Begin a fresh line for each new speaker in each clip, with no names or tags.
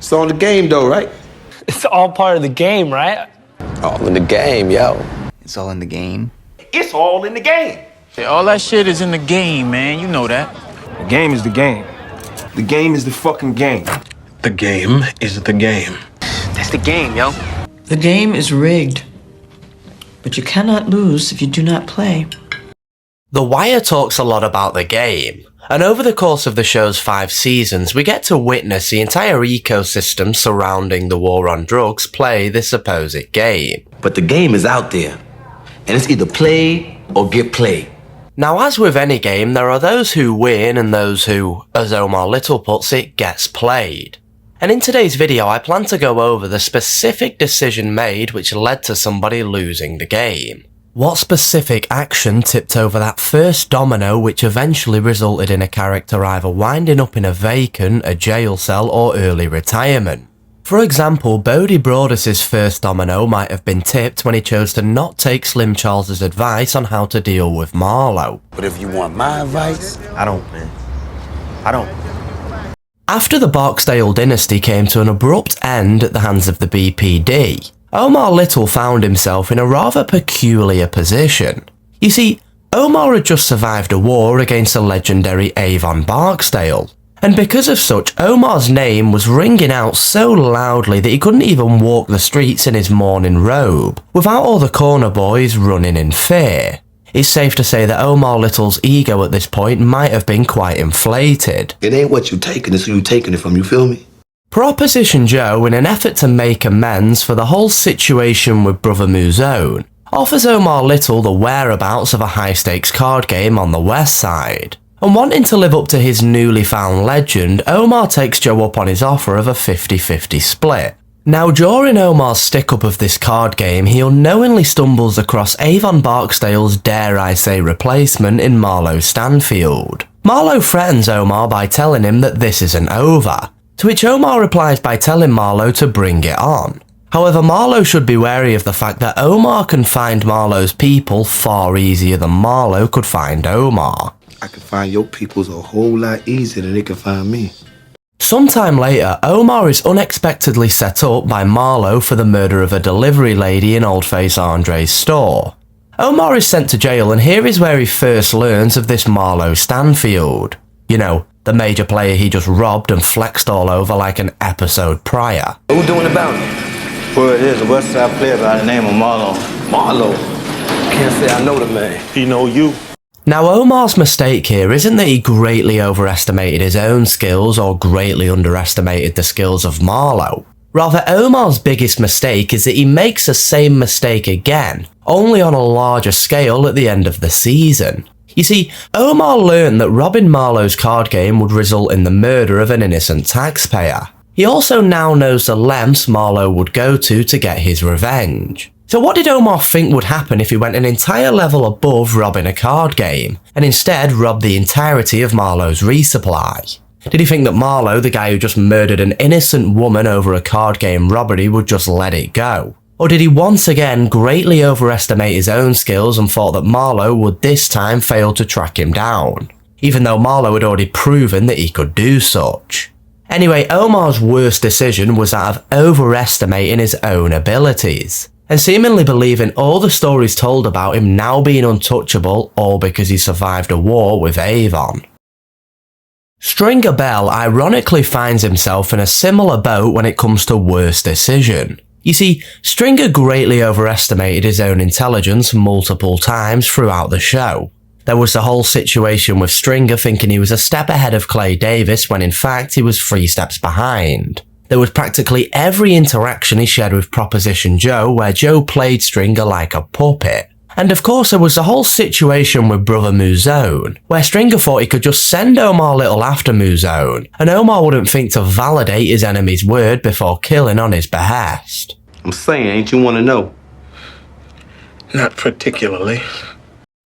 It's all the game though, right?
It's all part of the game, right?
All in the game, yo.
It's all in the game.
It's all in the game.
Yeah, all that shit is in the game, man. You know that.
The game is the game. The game is the fucking game.
The game is the game.
That's the game, yo.
The game is rigged, but you cannot lose if you do not play.
The Wire talks a lot about the game, and over the course of the show's 5 seasons, we get to witness the entire ecosystem surrounding the war on drugs play this supposed game.
But the game is out there, and it's either play or get played.
Now, as with any game, there are those who win and those who, as Omar Little puts it, gets played. And in today's video, I plan to go over the specific decision made which led to somebody losing the game. What specific action tipped over that first domino which eventually resulted in a character either winding up in a vacant, a jail cell, or early retirement? For example, Bodie Broadus' first domino might have been tipped when he chose to not take Slim Charles' advice on how to deal with Marlo.
But if you want my advice, I don't, man. I don't.
After the Barksdale dynasty came to an abrupt end at the hands of the BPD, Omar Little found himself in a rather peculiar position. You see, Omar had just survived a war against the legendary Avon Barksdale, and because of such, Omar's name was ringing out so loudly that he couldn't even walk the streets in his mourning robe, without all the corner boys running in fear. It's safe to say that Omar Little's ego at this point might have been quite inflated.
It ain't what you taking, it's who you taking it from, you feel me?
Proposition Joe, in an effort to make amends for the whole situation with Brother Mouzone, offers Omar Little the whereabouts of a high-stakes card game on the west side. And wanting to live up to his newly found legend, Omar takes Joe up on his offer of a 50-50 split. Now, during Omar's stick-up of this card game, he unknowingly stumbles across Avon Barksdale's, dare I say, replacement in Marlo Stanfield. Marlo threatens Omar by telling him that this isn't over, to which Omar replies by telling Marlo to bring it on. However, Marlo should be wary of the fact that Omar can find Marlo's people far easier than Marlo could find Omar.
I can find your peoples a whole lot easier than they can find me.
Sometime later, Omar is unexpectedly set up by Marlo for the murder of a delivery lady in Old Face Andre's store. Omar is sent to jail, and here is where he first learns of this Marlo Stanfield. You know, the major player he just robbed and flexed all over like an episode prior.
Who doing about it?
Word is a West Side player by the name of Marlo.
Marlo. Can't say I know the man.
He know you.
Now, Omar's mistake here isn't that he greatly overestimated his own skills or greatly underestimated the skills of Marlo. Rather, Omar's biggest mistake is that he makes the same mistake again, only on a larger scale at the end of the season. You see, Omar learned that robbing Marlo's card game would result in the murder of an innocent taxpayer. He also now knows the lengths Marlo would go to get his revenge. So what did Omar think would happen if he went an entire level above robbing a card game, and instead robbed the entirety of Marlo's resupply? Did he think that Marlo, the guy who just murdered an innocent woman over a card game robbery, would just let it go? Or did he once again greatly overestimate his own skills and thought that Marlo would this time fail to track him down, even though Marlo had already proven that he could do such? Anyway, Omar's worst decision was that of overestimating his own abilities, and seemingly believing all the stories told about him now being untouchable, all because he survived a war with Avon. Stringer Bell ironically finds himself in a similar boat when it comes to worst decision. You see, Stringer greatly overestimated his own intelligence multiple times throughout the show. There was the whole situation with Stringer thinking he was a step ahead of Clay Davis when in fact he was 3 steps behind. There was practically every interaction he shared with Proposition Joe where Joe played Stringer like a puppet. And of course there was the whole situation with Brother Mouzone, where Stringer thought he could just send Omar Little after Mouzone, and Omar wouldn't think to validate his enemy's word before killing on his behest.
I'm saying, ain't you want to know?
Not particularly.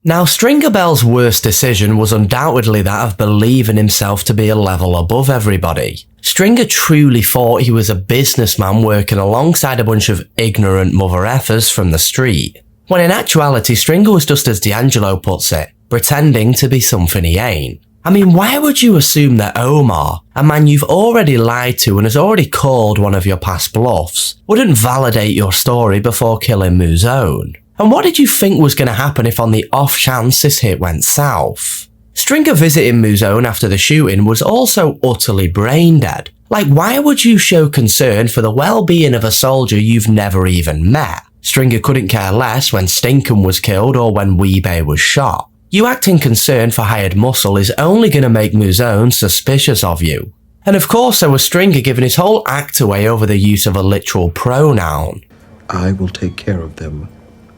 Now, Stringer Bell's worst decision was undoubtedly that of believing himself to be a level above everybody. Stringer truly thought he was a businessman working alongside a bunch of ignorant mother effers from the street, when in actuality Stringer was just as D'Angelo puts it, pretending to be something he ain't. I mean, why would you assume that Omar, a man you've already lied to and has already called one of your past bluffs, wouldn't validate your story before killing Mouzone? And what did you think was going to happen if on the off chance this hit went south? Stringer visiting Mouzone after the shooting was also utterly brain dead. Like, why would you show concern for the well-being of a soldier you've never even met? Stringer couldn't care less when Stinkum was killed or when Weebay was shot. You acting concerned for hired muscle is only going to make Mouzone suspicious of you. And of course there was Stringer giving his whole act away over the use of a literal pronoun.
I will take care of them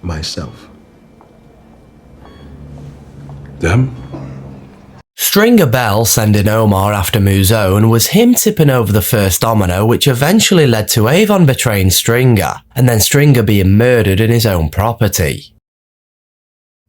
myself. Them?
Stringer Bell sending Omar after Mouzone was him tipping over the first domino, which eventually led to Avon betraying Stringer, and then Stringer being murdered in his own property.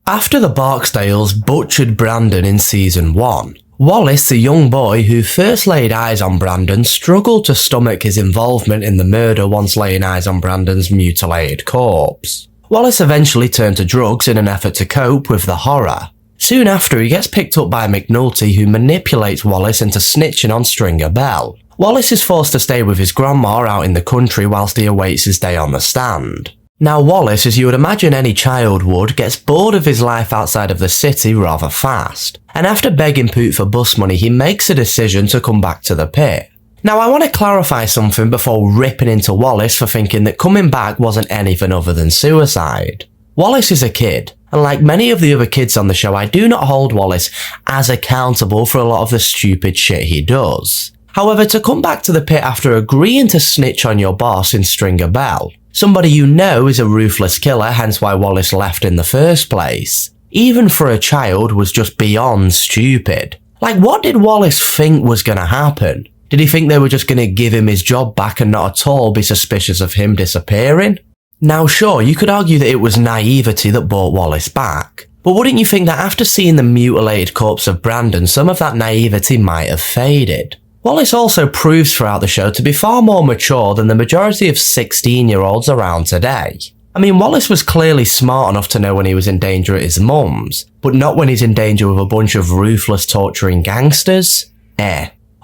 After the Barksdales butchered Brandon in Season 1, Wallace, the young boy who first laid eyes on Brandon, struggled to stomach his involvement in the murder once laying eyes on Brandon's mutilated corpse. Wallace eventually turned to drugs in an effort to cope with the horror. Soon after, he gets picked up by McNulty, who manipulates Wallace into snitching on Stringer Bell. Wallace is forced to stay with his grandma out in the country whilst he awaits his day on the stand. Now Wallace, as you would imagine any child would, gets bored of his life outside of the city rather fast, and after begging Poot for bus money, he makes a decision to come back to the pit. Now I want to clarify something before ripping into Wallace for thinking that coming back wasn't anything other than suicide. Wallace is a kid, and like many of the other kids on the show, I do not hold Wallace as accountable for a lot of the stupid shit he does. However, to come back to the pit after agreeing to snitch on your boss in Stringer Bell, somebody you know is a ruthless killer, hence why Wallace left in the first place, even for a child, was just beyond stupid. Like, what did Wallace think was going to happen? Did he think they were just going to give him his job back and not at all be suspicious of him disappearing? Now sure, you could argue that it was naivety that brought Wallace back, but wouldn't you think that after seeing the mutilated corpse of Brandon, some of that naivety might have faded? Wallace also proves throughout the show to be far more mature than the majority of 16-year-olds around today. I mean, Wallace was clearly smart enough to know when he was in danger at his mum's, but not when he's in danger with a bunch of ruthless torturing gangsters?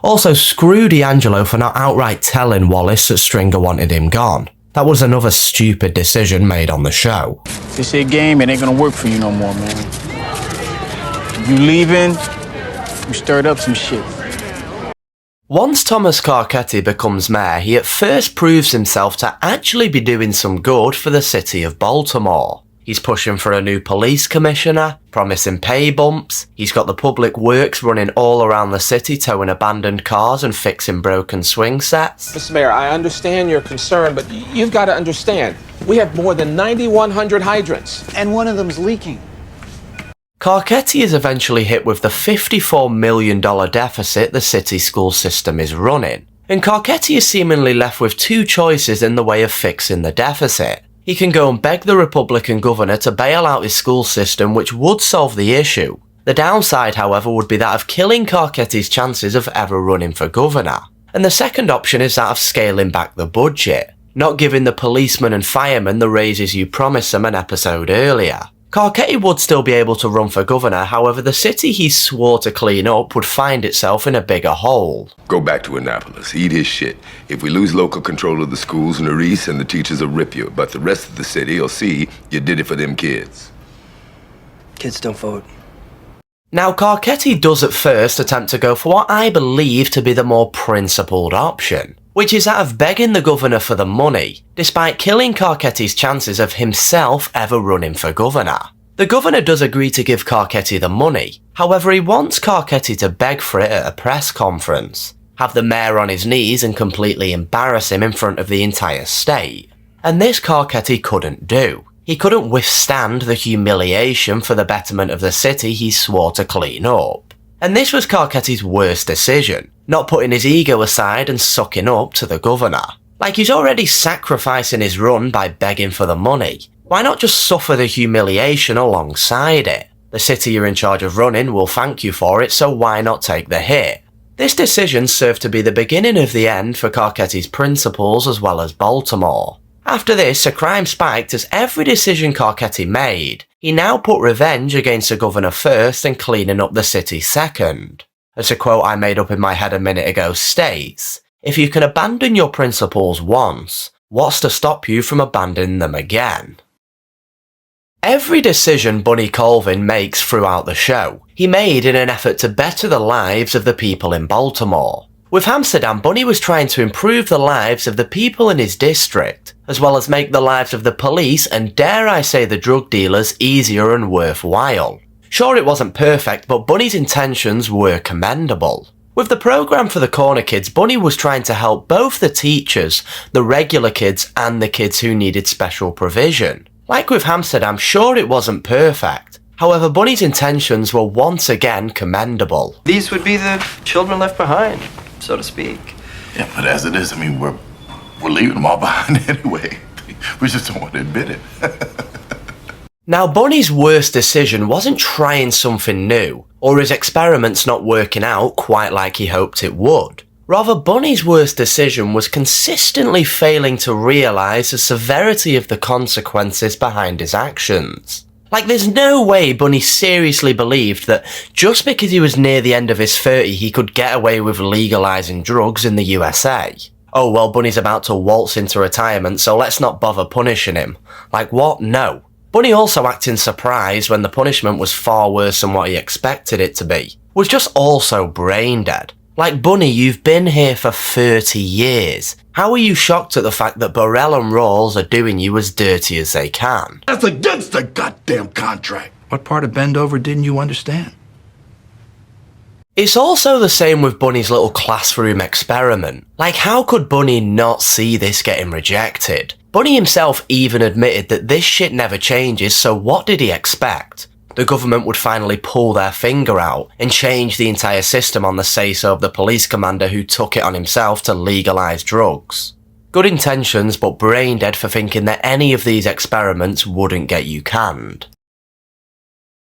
Also, screw D'Angelo for not outright telling Wallace that Stringer wanted him gone. That was another stupid decision made on the show.
This here game, it ain't gonna work for you no more, man. You leaving, you stirred up some shit.
Once Thomas Caretti becomes mayor, he at first proves himself to actually be doing some good for the city of Baltimore. He's pushing for a new police commissioner, promising pay bumps, he's got the public works running all around the city towing abandoned cars and fixing broken swing sets.
Mr. Mayor, I understand your concern, but you've got to understand, we have more than 9,100 hydrants.
And one of them's leaking.
Caretti is eventually hit with the $54 million deficit the city school system is running, and Caretti is seemingly left with two choices in the way of fixing the deficit. He can go and beg the Republican governor to bail out his school system, which would solve the issue. The downside, however, would be that of killing Caretti's chances of ever running for governor. And the second option is that of scaling back the budget, not giving the policemen and firemen the raises you promised them an episode earlier. Caretti would still be able to run for governor, however the city he swore to clean up would find itself in a bigger hole.
Go back to Annapolis, eat his shit. If we lose local control of the schools, Nerisse and the teachers will rip you, but the rest of the city will see you did it for them kids.
Kids don't vote.
Now Caretti does at first attempt to go for what I believe to be the more principled option, which is that of begging the governor for the money, despite killing Caretti's chances of himself ever running for governor. The governor does agree to give Caretti the money, however he wants Caretti to beg for it at a press conference, have the mayor on his knees and completely embarrass him in front of the entire state. And this Caretti couldn't do. He couldn't withstand the humiliation for the betterment of the city he swore to clean up. And this was Caretti's worst decision, not putting his ego aside and sucking up to the governor. Like, he's already sacrificing his run by begging for the money. Why not just suffer the humiliation alongside it? The city you're in charge of running will thank you for it, so why not take the hit? This decision served to be the beginning of the end for Caretti's principles as well as Baltimore. After this, a crime spiked as every decision Caretti made, he now put revenge against the governor first and cleaning up the city second. As a quote I made up in my head a minute ago states, "If you can abandon your principles once, what's to stop you from abandoning them again?" Every decision Bunny Colvin makes throughout the show, he made in an effort to better the lives of the people in Baltimore. With Amsterdam, Bunny was trying to improve the lives of the people in his district, as well as make the lives of the police and, dare I say, the drug dealers easier and worthwhile. Sure, it wasn't perfect, but Bunny's intentions were commendable. With the program for the corner kids, Bunny was trying to help both the teachers, the regular kids, and the kids who needed special provision. Like with Amsterdam, sure it wasn't perfect. However, Bunny's intentions were once again commendable.
These would be the children left behind, so to speak.
Yeah, but as it is, I mean, we're leaving them all behind anyway. We just don't want to admit it.
Now, Bunny's worst decision wasn't trying something new, or his experiments not working out quite like he hoped it would. Rather, Bunny's worst decision was consistently failing to realise the severity of the consequences behind his actions. Like, there's no way Bunny seriously believed that just because he was near the end of his 30 he could get away with legalising drugs in the USA. Oh well, Bunny's about to waltz into retirement, so let's not bother punishing him. Like what? No. Bunny also acting surprised when the punishment was far worse than what he expected it to be, was just also brain dead. Like, Bunny, you've been here for 30 years. How are you shocked at the fact that Burrell and Rawls are doing you as dirty as they can?
That's against the goddamn contract.
What part of Bendover didn't you understand?
It's also the same with Bunny's little classroom experiment. Like, how could Bunny not see this getting rejected? Bunny himself even admitted that this shit never changes, so what did he expect? The government would finally pull their finger out and change the entire system on the say-so of the police commander who took it on himself to legalise drugs. Good intentions, but brain dead for thinking that any of these experiments wouldn't get you canned.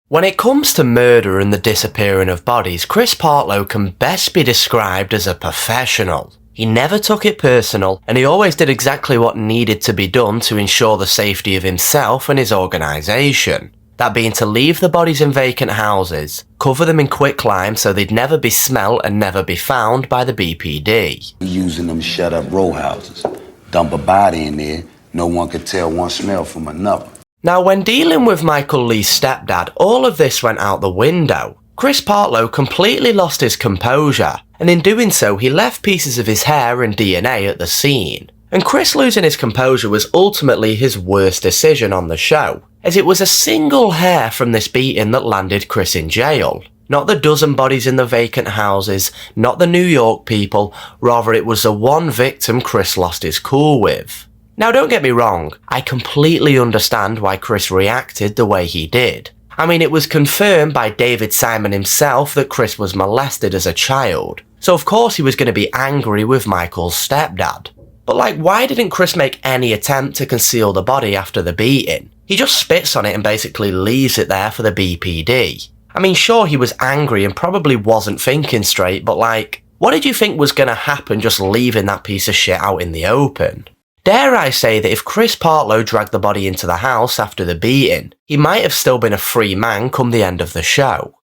When it comes to murder and the disappearing of bodies, Chris Partlo can best be described as a professional. He never took it personal, and he always did exactly what needed to be done to ensure the safety of himself and his organisation. That being to leave the bodies in vacant houses, cover them in quicklime so they'd never be smelt and never be found by the BPD.
Using them shut-up row houses. Dump a body in there, no one could tell one smell from another.
Now, when dealing with Michael Lee's stepdad, all of this went out the window. Chris Partlo completely lost his composure, and in doing so he left pieces of his hair and DNA at the scene. And Chris losing his composure was ultimately his worst decision on the show, as it was a single hair from this beating that landed Chris in jail. Not the dozen bodies in the vacant houses, not the New York people, rather it was the one victim Chris lost his cool with. Now don't get me wrong, I completely understand why Chris reacted the way he did. I mean, it was confirmed by David Simon himself that Chris was molested as a child, so of course he was going to be angry with Michael's stepdad. But like, why didn't Chris make any attempt to conceal the body after the beating? He just spits on it and basically leaves it there for the BPD. I mean, sure, he was angry and probably wasn't thinking straight, but like, what did you think was going to happen just leaving that piece of shit out in the open? Dare I say that if Chris Partlo dragged the body into the house after the beating, he might have still been a free man come the end of the show.